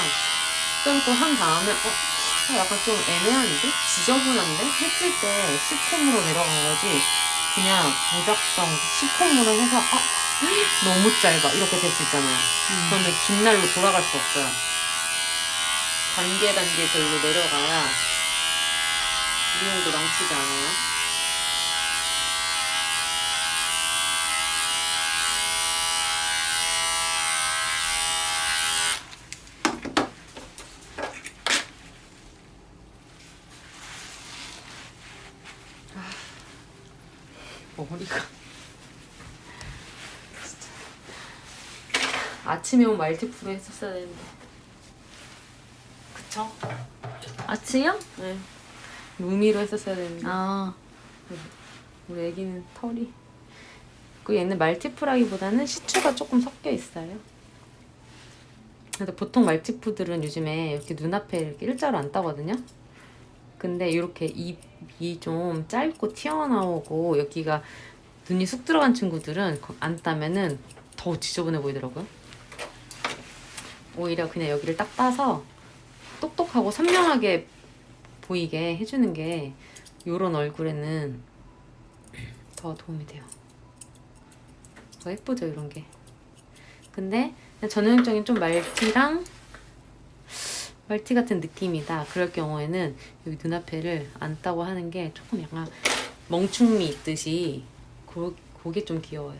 좀 또 한 다음에 약간 좀 애매한데? 지저분한데? 했을 때 10콤으로 내려가야지 그냥 무작정 10콤으로 해서 너무 짧아 이렇게 될 수 있잖아요. 그러면 긴 날로 돌아갈 수 없어요. 단계별로 내려가야 미용도 망치지 않아요. 머리가 진짜 아침에 온 말티프로 했었어야 되는데. 그쵸? 아치요? 네. 루미로 했었어야 되는데. 아, 우리 애기는 털이. 그 얘는 말티프라기보다는 시추가 조금 섞여 있어요. 근데 보통 말티프들은 요즘에 이렇게 눈앞에 이렇게 일자로 안 따거든요. 근데 이렇게 입이 좀 짧고 튀어나오고 여기가 눈이 쑥 들어간 친구들은 안 따면은 더 지저분해 보이더라고요. 오히려 그냥 여기를 딱 따서 똑똑하고 선명하게 보이게 해주는 게 요런 얼굴에는 더 도움이 돼요. 더 예쁘죠, 이런 게. 근데 그냥 전형적인 좀 말티 같은 느낌이다. 그럴 경우에는 여기 눈앞에를 안 따고 하는 게 조금 약간 멍충미 있듯이 그게 좀 귀여워요.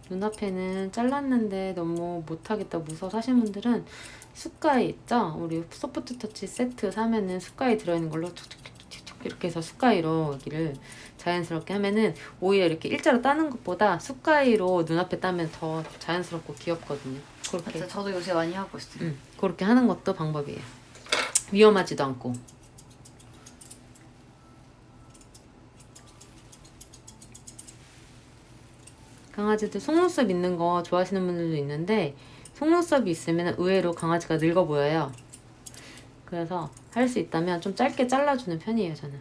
눈앞에는 잘랐는데 너무 못하겠다 무서워서 하시는 분들은 숟가위 있죠? 우리 소프트 터치 세트 사면은 숟가위 들어있는 걸로 툭툭툭툭 이렇게 해서 숟가위로 여기를 자연스럽게 하면은 오히려 이렇게 일자로 따는 것보다 숟가위로 눈앞에 따면 더 자연스럽고 귀엽거든요. 그렇게. 맞아. 저도 요새 많이 하고 있어요. 그렇게 하는 것도 방법이에요. 위험하지도 않고. 강아지들 속눈썹 있는 거 좋아하시는 분들도 있는데 속눈썹이 있으면 의외로 강아지가 늙어 보여요. 그래서 할 수 있다면 좀 짧게 잘라주는 편이에요, 저는.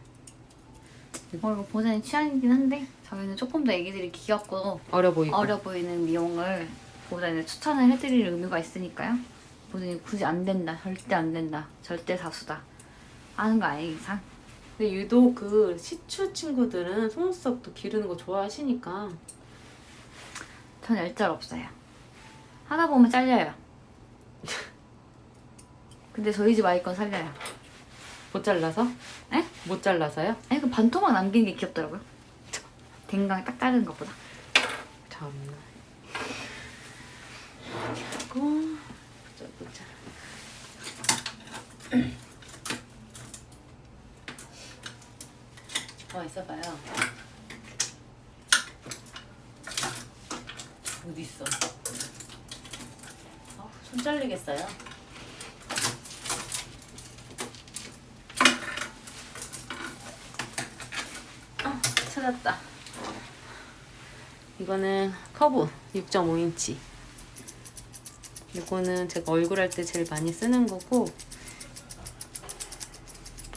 이거 보자니 취향이긴 한데 저희는 조금 더 애기들이 귀엽고 어려 보이고. 어려 보이는 미용을 보자니 추천을 해드릴 의무가 있으니까요. 보자니 굳이 안 된다, 절대 안 된다, 절대 사수다 하는 거 아닌 이상. 근데 유독 그 시추 친구들은 속눈썹도 기르는 거 좋아하시니까. 전 열절 없어요. 하다 보면 잘려요. 근데 저희 집 아이 건 살려요. 못 잘라서? 에? 못 잘라서요? 아니 그 반토막 남기는 게 귀엽더라고요. 댕강이 딱 자르는 것보다. 참나. 그리고 보자. 있어봐요. 어디 있어? 손 잘리겠어요? 찾았다. 이거는 커브 6.5인치. 이거는 제가 얼굴 할 때 제일 많이 쓰는 거고,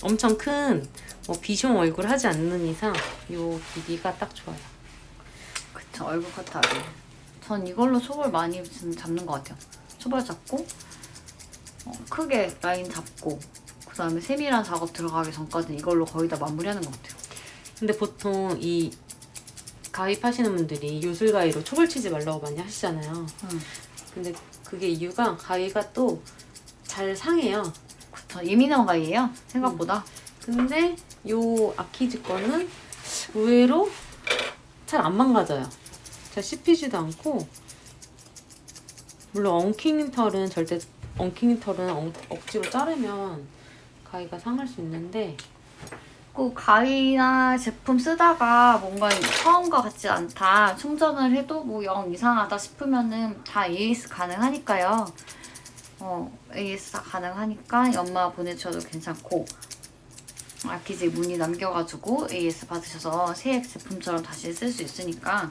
엄청 큰 비숑 얼굴 하지 않는 이상 요 길이가 딱 좋아요. 그쵸, 얼굴 커트하기. 전 이걸로 초벌 많이 잡는 것 같아요. 초벌 잡고 크게 라인 잡고 그 다음에 세밀한 작업 들어가기 전까지는 이걸로 거의 다 마무리하는 것 같아요. 근데 보통 이 가입하시는 분들이 요술 가위로 초벌 치지 말라고 많이 하시잖아요. 근데 그게 이유가 가위가 또 잘 상해요. 그쵸, 예민한 가위예요 생각보다. 근데 요 아키즈 거는 의외로 잘 안 망가져요. 잘 씹히지도 않고, 물론 엉킨 털은 억지로 자르면 가위가 상할 수 있는데, 그 가위나 제품 쓰다가 뭔가 처음과 같지 않다, 충전을 해도 뭐 영 이상하다 싶으면은 다 AS 가능하니까요. AS 다 가능하니까 연마 보내주셔도 괜찮고, 아키즈 문의 남겨가지고 AS 받으셔서 새 제품처럼 다시 쓸 수 있으니까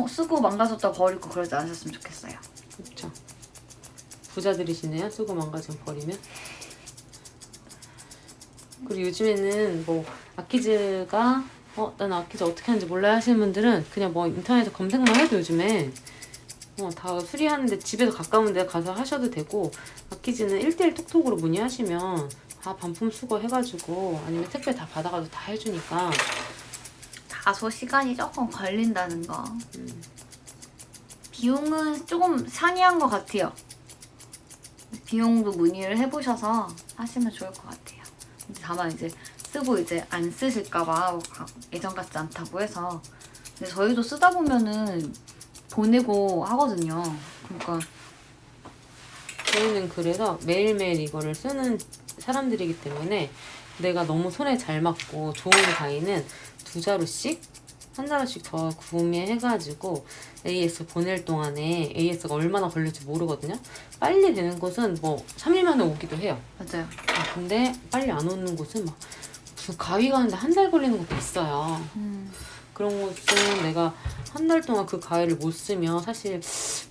쓰고 망가졌다 버리고 그러지 않으셨으면 좋겠어요. 그렇죠. 부자들이시네요. 쓰고 망가지면 버리면. 그리고 요즘에는 뭐 아키즈가 나는 아키즈 어떻게 하는지 몰라 하시는 분들은 그냥 뭐 인터넷에 검색만 해도 요즘에 다 수리하는데 집에서 가까운 데 가서 하셔도 되고, 아키즈는 1:1 톡톡으로 문의하시면 다 반품 수거해가지고 아니면 택배 다 받아가지고 다 해주니까. 다소 시간이 조금 걸린다는 거. 비용은 조금 상이한 것 같아요. 비용도 문의를 해보셔서 하시면 좋을 것 같아요. 근데 다만 이제 쓰고 이제 안 쓰실까봐 예전 같지 않다고 해서. 근데 저희도 쓰다 보면은 보내고 하거든요. 그러니까 저희는 그래서 매일매일 이거를 쓰는 사람들이기 때문에 내가 너무 손에 잘 맞고 좋은 가위는 2자루씩 1자루씩 더 구매해가지고 AS 보낼 동안에 AS가 얼마나 걸릴지 모르거든요. 빨리 되는 곳은 뭐 3일 만에 오기도 해요. 맞아요. 근데 빨리 안 오는 곳은 막 무슨 가위 가는데 1달 걸리는 것도 있어요. 그런 곳은 내가 1달 동안 그 가위를 못 쓰면 사실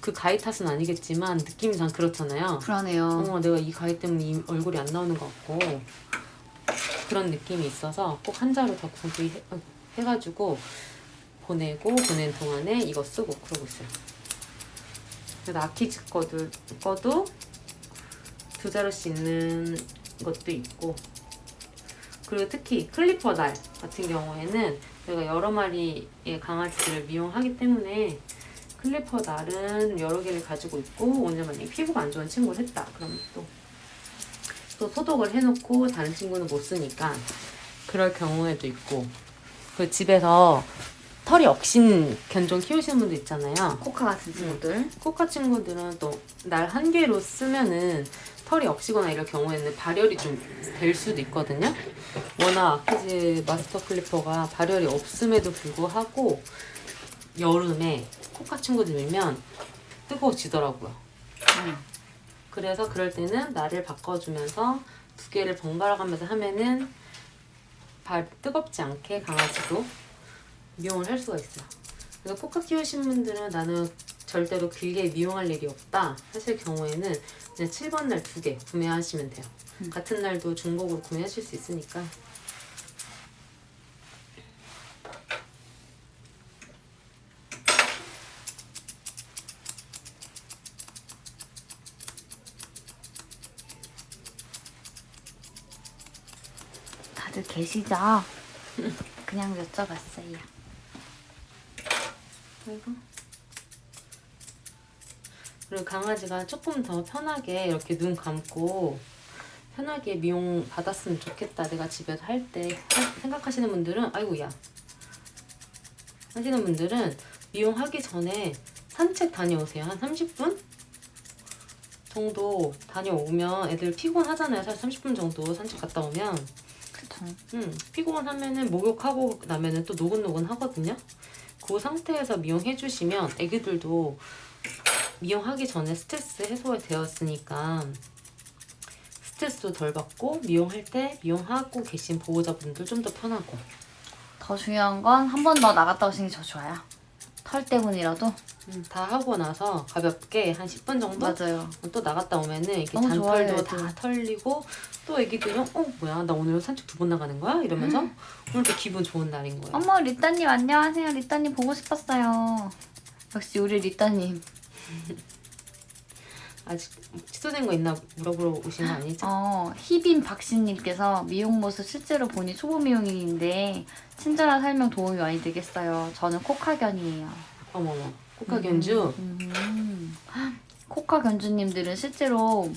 그 가위 탓은 아니겠지만 느낌이 전 그렇잖아요. 불안해요. 내가 이 가위 때문에 이 얼굴이 안 나오는 것 같고 그런 느낌이 있어서 꼭 1자루 더 구비해가지고 보낸 동안에 이거 쓰고 그러고 있어요. 그래서 아키즈 거도 2자루씩 있는 것도 있고, 그리고 특히 클리퍼 날 같은 경우에는 저희가 여러 마리의 강아지들을 미용하기 때문에 클리퍼 날은 여러 개를 가지고 있고, 오늘 만약에 피부가 안 좋은 친구를 했다 그러면 또 소독을 해놓고 다른 친구는 못 쓰니까 그럴 경우에도 있고, 그 집에서 털이 억신 견종 키우시는 분들 있잖아요. 코카 같은 친구들. 코카 친구들은 또 날 1개로 쓰면은 털이 억시거나 이럴 경우에는 발열이 좀 될 수도 있거든요. 워낙 아키즈 마스터 클리퍼가 발열이 없음에도 불구하고 여름에 코카 친구들 밀면 뜨거워지더라고요. 그래서 그럴 때는 날을 바꿔주면서 2개를 번갈아 가면서 하면은 뜨겁지 않게 강아지도 미용을 할 수가 있어요. 그래서 코카 키우신 분들은 나는 절대로 길게 미용할 일이 없다 하실 경우에는 그냥 7번 날 2개 구매하시면 돼요. 같은 날도 중복으로 구매하실 수 있으니까. 다들 계시죠? 그냥 여쭤봤어요. 그리고 강아지가 조금 더 편하게 이렇게 눈 감고 편하게 미용 받았으면 좋겠다, 내가 집에서 할 때 생각하시는 분들은, 아이고야 하시는 분들은 미용하기 전에 산책 다녀오세요. 한 30분 정도 다녀오면 애들 피곤하잖아요. 사실 30분 정도 산책 갔다 오면. 그쵸. 피곤하면은 목욕하고 나면은 또 노곤노곤 하거든요. 그 상태에서 미용해 주시면 애기들도 미용하기 전에 스트레스 해소가 되었으니까 스트레스도 덜 받고, 미용할 때 미용하고 계신 보호자분들 좀 더 편하고. 더 중요한 건 한 번 더 나갔다 오시는 게 더 좋아요. 털 때문이라도. 다 하고 나서 가볍게 한 10분 정도? 맞아요. 또 나갔다 오면은 이렇게 너무 좋아요, 잔털도 다 애들. 털리고, 또 애기들은 뭐야 나 오늘 산책 2번 나가는 거야? 이러면서 오늘 또 기분 좋은 날인 거예요. 어머, 리따님 안녕하세요. 리따님 보고 싶었어요. 역시 우리 리따님. 아직 취소된 거 있나 물어보러 오신 거 아니죠? 희빈 박씨님께서 미용 모습 실제로 보니 초보 미용인인데 친절한 설명 도움이 많이 되겠어요. 저는 코카견이에요. 어머머, 코카 견주. 코카 견주님들은 실제로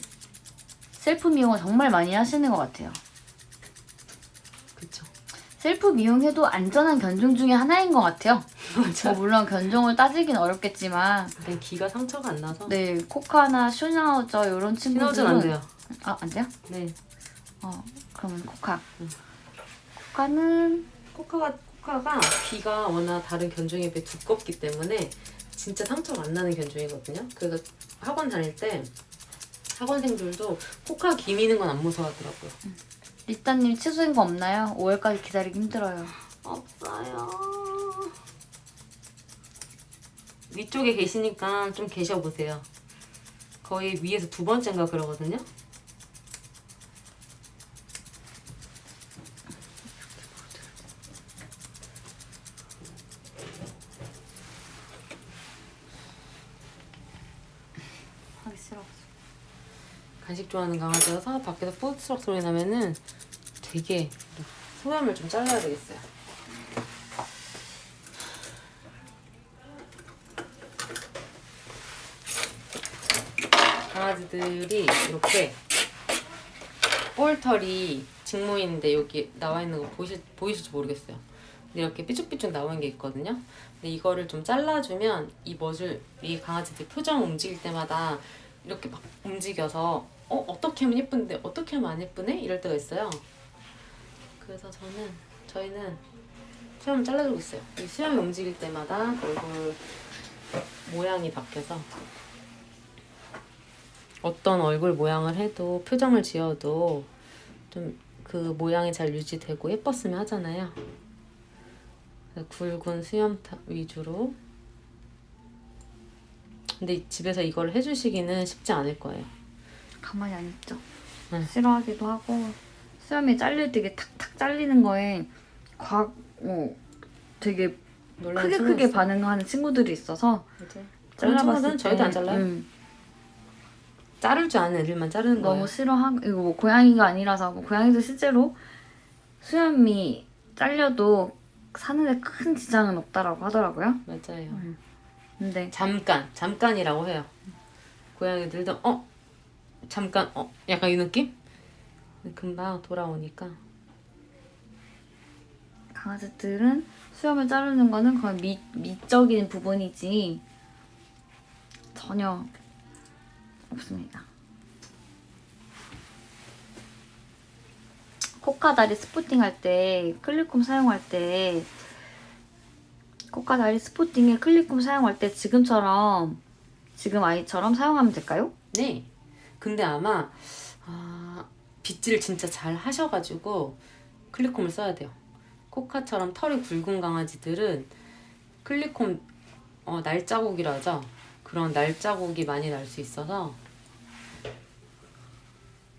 셀프 미용을 정말 많이 하시는 것 같아요. 그쵸. 셀프 미용해도 안전한 견종 중에 하나인 것 같아요. 맞아. 물론 견종을 따지긴 어렵겠지만 그냥 기가 상처가 안 나서. 네, 코카나 슈나우저 이런 친구들은 신호전 안 돼요. 안 돼요? 네. 그러면 코카. 코카는 코카가 귀가 워낙 다른 견종에 비해 두껍기 때문에 진짜 상처가 안 나는 견종이거든요. 그래서 학원 다닐 때 학원생들도 코카 귀 미는 건 안 무서워하더라고요. 리따님 취소인 거 없나요? 5월까지 기다리기 힘들어요. 없어요. 위쪽에 계시니까 좀 계셔보세요. 거의 위에서 두 번째인가 그러거든요. 하기 싫어. 간식 좋아하는 강아지라서 밖에서 푸드트럭 소리 나면은 되게 소염을 좀 잘라야 되겠어요. 강아지들이 이렇게 볼털이 직모인데 여기 나와 있는 거 보이실지 모르겠어요. 근데 이렇게 삐쭉삐쭉 나오는 게 있거든요. 근데 이거를 좀 잘라주면 이 강아지들 표정 움직일 때마다 이렇게 막 움직여서 어떻게 하면 예쁜데 어떻게 하면 안 예쁘네? 이럴 때가 있어요. 그래서 저희는 수염을 잘라주고 있어요. 이 수염이 움직일 때마다 얼굴 모양이 바뀌어서 어떤 얼굴 모양을 해도 표정을 지어도 좀 그 모양이 잘 유지되고 예뻤으면 하잖아요. 그래서 굵은 수염 위주로. 근데 집에서 이걸 해주시기는 쉽지 않을 거예요. 가만히 안 있죠. 응. 싫어하기도 하고 수염이 잘릴 때 이게 탁탁 잘리는 거에 되게 크게 반응하는 친구들이 있어서 그런 잘라봤을 친구들은 때 저희도 안 잘라요. 자를 줄 아는 애들만 자르는 거예요. 너무 싫어하고 이거 뭐 고양이가 아니라서 고양이도 실제로 수염이 잘려도 사는데 큰 지장은 없다라고 하더라고요. 맞아요. 근데 잠깐이라고 해요. 고양이들도 잠깐 약간 이 느낌? 금방 돌아오니까. 강아지들은 수염을 자르는 거는 거의 미적인 부분이지 전혀 없습니다. 코카다리 스포팅 할 때 클리콤 사용할 때 코카다리 스포팅에 클리콤 사용할 때 지금 아이처럼 사용하면 될까요? 네. 근데 아마 빗질 진짜 잘 하셔가지고 클리콤을 써야 돼요. 코카처럼 털이 굵은 강아지들은 클리콤 날자국이라 하죠. 그런 날자국이 많이 날 수 있어서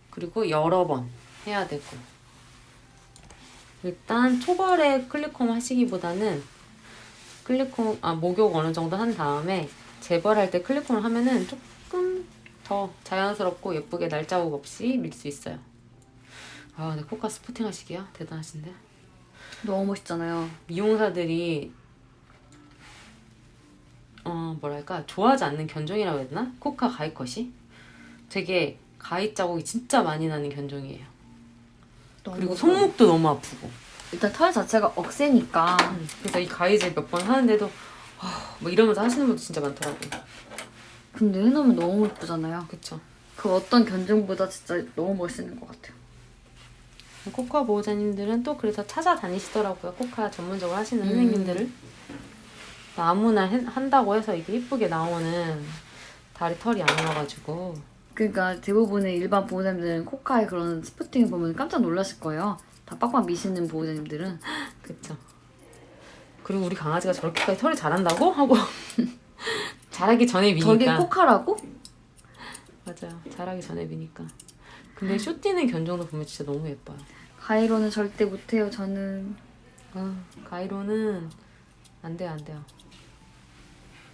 그리고 여러 번 해야 되고 일단 초벌에 클리콤 하시기보다는 목욕 어느 정도 한 다음에 재벌할 때 클리콤을 하면은 조금 더 자연스럽고 예쁘게 날자국 없이 밀 수 있어요. 근데 코카 스포팅 하시기요? 대단하신데? 너무 멋있잖아요. 미용사들이 뭐랄까 좋아하지 않는 견종이라고 해야 되나? 코카 가위컷이 되게 가위 자국이 진짜 많이 나는 견종이에요. 그리고 손목도 너무 아프고 일단 털 자체가 억세니까 그래서 이 가위질 몇 번 하는데도 뭐 이러면서 하시는 분도 진짜 많더라고요. 근데 해놓으면 너무 예쁘잖아요. 그쵸. 그 어떤 견종보다 진짜 너무 멋있는 것 같아요. 코카 보호자님들은 또 그래서 찾아다니시더라고요. 코카 전문적으로 하시는 선생님들을. 아무나 한다고 해서 이게 이쁘게 나오는 다리 털이 아니어가지고. 그러니까 대부분의 일반 보호자님들은 코카의 그런 스포팅을 보면 깜짝 놀라실 거예요. 다 빡빡 미시는 보호자님들은. 그쵸. 그리고 우리 강아지가 저렇게까지 털이 자란다고? 하고 자라기 전에 미니까. 저게 코카라고? 맞아요. 자라기 전에 미니까. 근데 쇼 뛰는 견종도 보면 진짜 너무 예뻐요. 가이로는 절대 못해요. 저는. 가이로는 안 돼요.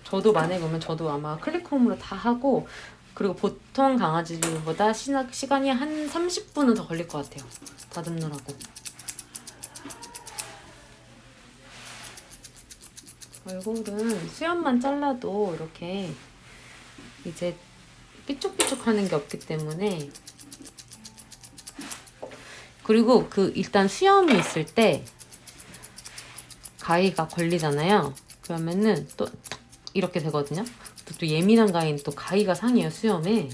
저도 만약에 오면 저도 아마 클리콤으로 다 하고 그리고 보통 강아지들보다 시간이 한 30분은 더 걸릴 것 같아요. 다듬느라고. 얼굴은 수염만 잘라도 이렇게 이제 삐쭉삐쭉하는 게 없기 때문에 그리고 일단 수염이 있을 때 가위가 걸리잖아요. 그러면은 또 이렇게 되거든요. 또 예민한 가위는 또 가위가 상해요, 수염에.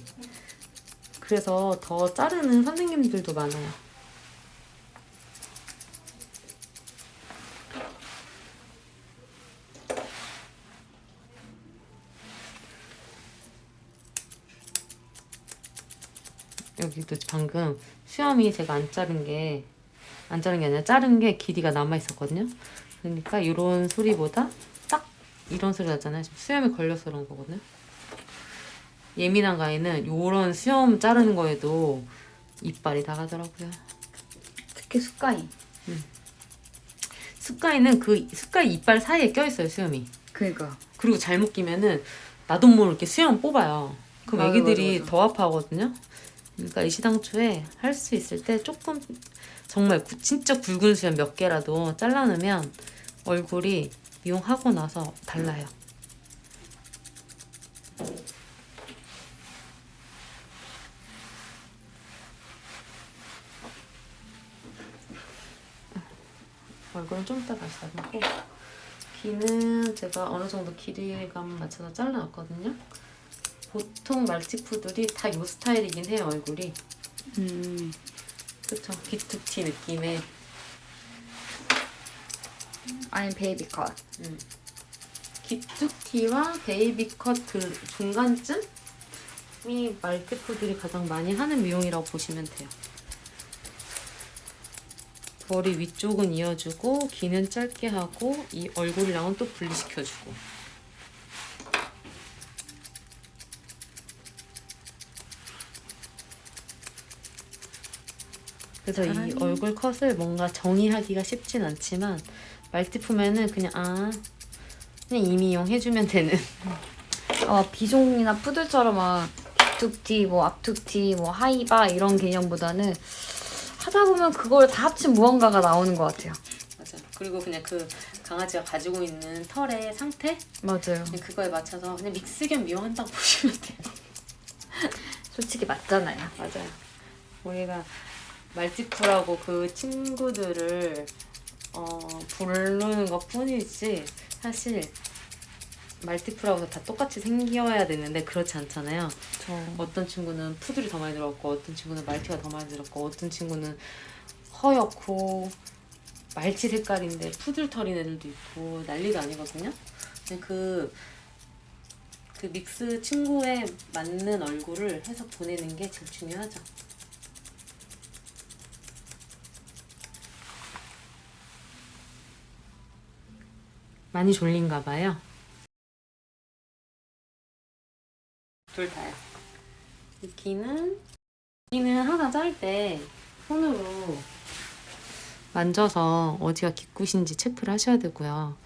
그래서 더 자르는 선생님들도 많아요. 여기도 방금 수염이 제가 안 자른 게 아니라 자른 게 길이가 남아 있었거든요. 그러니까 이런 소리보다 딱 이런 소리 나잖아요. 지금 수염이 걸려서 그런 거거든요. 예민한 가위는 요런 수염 자르는 거에도 이빨이 나가더라고요. 특히 숫가위. 숫가위는 그 숫가위 이빨 사이에 껴있어요, 수염이. 그니까. 그리고 잘못 끼면은 나도 모르게 수염 뽑아요. 그럼 맞아, 애기들이 맞아. 더 아파하거든요. 그러니까 이시당초에 할 수 있을 때 조금 정말 진짜 굵은 수염 몇 개라도 잘라놓으면 얼굴이 미용하고 나서 달라요. 얼굴은 좀 이따 다시 다듬고 귀는 제가 어느 정도 길이감 맞춰서 잘라놨거든요. 보통 말티푸들이 다 요 스타일이긴 해요, 얼굴이. 그쵸? 비투티 느낌의. 아니 베이비 컷. 기투티와 베이비 컷 그 중간쯤이 말티푸들이 가장 많이 하는 미용이라고 보시면 돼요. 머리 위쪽은 이어주고 귀는 짧게 하고 이 얼굴이랑은 또 분리시켜주고. 그래서 이 잘하네. 얼굴 컷을 뭔가 정의하기가 쉽진 않지만 말티푸면은 그냥 그냥 이미용 해주면 되는. 비종이나 푸들처럼 막 툭티, 뭐 앞툭티, 뭐 하이바 이런 개념보다는 하다 보면 그걸 다 합친 무언가가 나오는 것 같아요. 맞아. 그리고 그냥 그 강아지가 가지고 있는 털의 상태? 맞아요. 그냥 그거에 맞춰서 그냥 믹스 겸 미용한다고 보시면 돼요. 솔직히 맞잖아요. 맞아요. 우리가 말티푸라고 그 친구들을 부르는 것 뿐이지 사실 말티푸라고 다 똑같이 생겨야 되는데 그렇지 않잖아요. 어떤 친구는 푸들이 더 많이 들어갔고 어떤 친구는 말티가 더 많이 들었고 어떤 친구는 허옇고 말티 색깔인데 푸들 털인 애들도 있고 난리도 아니거든요. 근데 그 믹스 친구에 맞는 얼굴을 해서 보내는 게 제일 중요하죠. 많이 졸린가 봐요. 둘 다요. 이 귀는 하나 자를 때 손으로 만져서 어디가 기꾸신지 체크를 하셔야 되고요.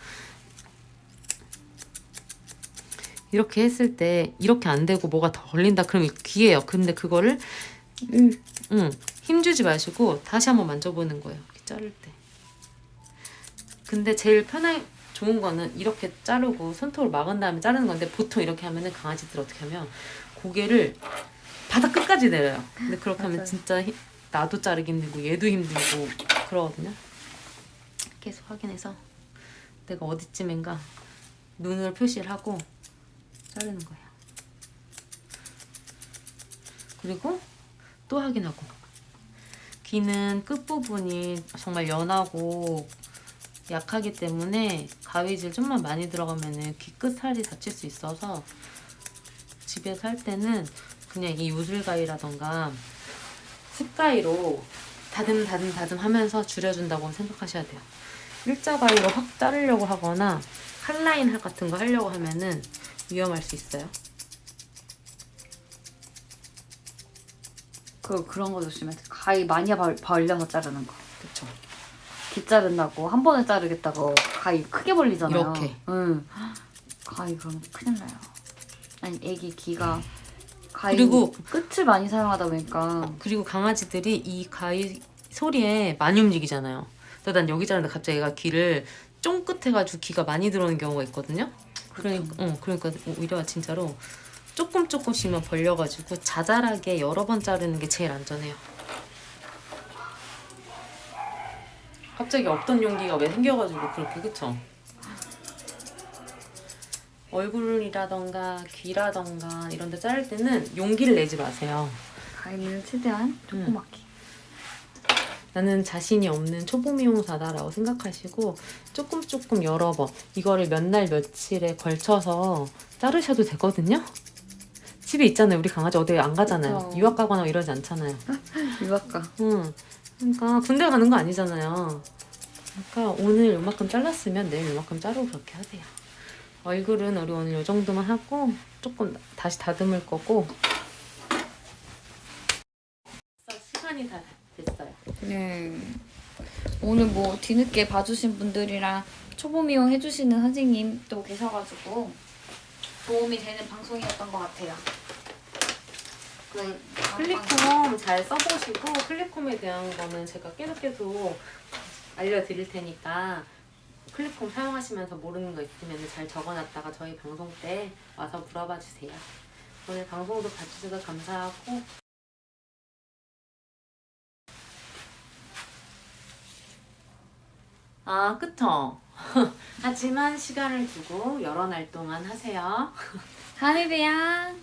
이렇게 했을 때 이렇게 안 되고 뭐가 더 걸린다 그러면 귀예요. 근데 그거를 힘주지 마시고 다시 한번 만져보는 거예요. 이렇게 자를 때. 근데 제일 좋은 거는 이렇게 자르고 손톱을 막은 다음에 자르는 건데 보통 이렇게 하면은 강아지들 어떻게 하면 고개를 바닥 끝까지 내려요. 근데 그렇게 하면 맞아요. 진짜 나도 자르기 힘들고 얘도 힘들고 그러거든요. 계속 확인해서 내가 어디쯤인가 눈을 표시를 하고 자르는 거예요. 그리고 또 확인하고 귀는 끝부분이 정말 연하고 약하기 때문에 가위질 좀만 많이 들어가면 귀 끝살이 다칠 수 있어서 집에서 할 때는 그냥 이 요술가위라던가 습가위로 다듬 하면서 줄여준다고 생각하셔야 돼요. 일자가위로 확 자르려고 하거나 컬라인 같은 거 하려고 하면은 위험할 수 있어요. 그런 거 조심해서 가위 많이 벌려서 자르는 거. 그쵸? 귀 자른다고 한 번에 자르겠다고 가위 크게 벌리잖아요. 이렇게. 가위 그러면 큰일 나요. 아니 애기 귀가 가위 그리고 끝을 많이 사용하다 보니까 그리고 강아지들이 이 가위 소리에 많이 움직이잖아요. 그래서 난 여기 자르는데 갑자기 얘가 귀를 쫑긋 해가지고 귀가 많이 들어오는 경우가 있거든요. 그러니까 오히려 진짜로 조금씩만 벌려가지고 자잘하게 여러 번 자르는 게 제일 안전해요. 갑자기 없던 용기가 왜 생겨가지고 그렇게 그쵸? 얼굴이라던가 귀라던가 이런 데 자를 때는 용기를 내지 마세요. 가위는 최대한 조그맣게. 나는 자신이 없는 초보 미용사다라고 생각하시고 조금 여러 번 이거를 몇 날 며칠에 걸쳐서 자르셔도 되거든요. 집에 있잖아요. 우리 강아지 어디 안 가잖아요. 그쵸. 유학 가거나 이러지 않잖아요. 유학가. 응. 그러니까 군대 가는 거 아니잖아요. 그러니까 오늘 요만큼 잘랐으면 내일 요만큼 자르고 그렇게 하세요. 얼굴은 우리 오늘 요 정도만 하고 조금 다시 다듬을 거고. 시간이 다 됐어요. 네. 오늘 뭐 뒤늦게 봐주신 분들이랑 초보 미용 해주시는 선생님도 계셔가지고 도움이 되는 방송이었던 것 같아요. 클리콤 잘 써보시고 클리콤에 대한 거는 제가 계속 알려드릴 테니까 클리콤 사용하시면서 모르는 거 있으면 잘 적어놨다가 저희 방송 때 와서 물어봐 주세요. 오늘 방송도 봐주셔서 감사하고 아 그쵸? 하지만 시간을 두고 여러 날 동안 하세요. 다음에 봬요.